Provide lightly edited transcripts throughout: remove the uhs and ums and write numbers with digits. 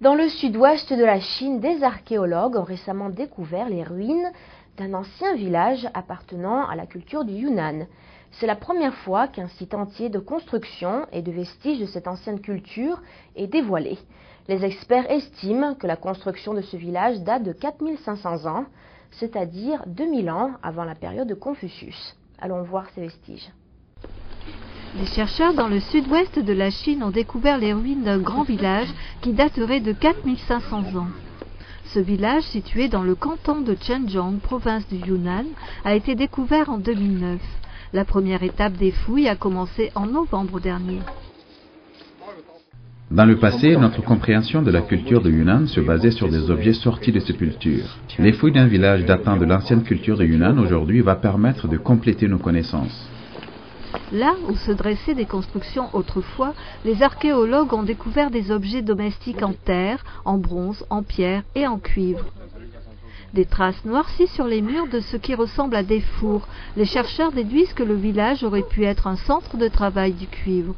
Dans le sud-ouest de la Chine, des archéologues ont récemment découvert les ruines d'un ancien village appartenant à la culture du Yunnan. C'est la première fois qu'un site entier de construction et de vestiges de cette ancienne culture est dévoilé. Les experts estiment que la construction de ce village date de 4500 ans, c'est-à-dire 2000 ans avant la période de Confucius. Allons voir ces vestiges. Les chercheurs dans le sud-ouest de la Chine ont découvert les ruines d'un grand village qui daterait de 4500 ans. Ce village, situé dans le canton de Zhenjiang, province du Yunnan, a été découvert en 2009. La première étape des fouilles a commencé en novembre dernier. Dans le passé, notre compréhension de la culture de Yunnan se basait sur des objets sortis de sépultures. Les fouilles d'un village datant de l'ancienne culture de Yunnan aujourd'hui va permettre de compléter nos connaissances. Là où se dressaient des constructions autrefois, les archéologues ont découvert des objets domestiques en terre, en bronze, en pierre et en cuivre. Des traces noircies sur les murs de ce qui ressemble à des fours. Les chercheurs déduisent que le village aurait pu être un centre de travail du cuivre.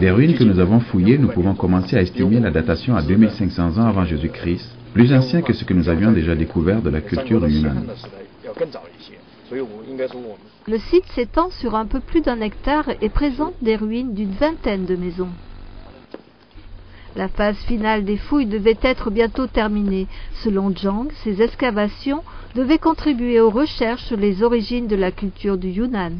Des ruines que nous avons fouillées, nous pouvons commencer à estimer la datation à 2500 ans avant Jésus-Christ, plus ancien que ce que nous avions déjà découvert de la culture du Yunnan. Le site s'étend sur un peu plus d'1 hectare et présente des ruines d'une vingtaine de maisons. La phase finale des fouilles devait être bientôt terminée. Selon Zhang, ces excavations devaient contribuer aux recherches sur les origines de la culture du Yunnan.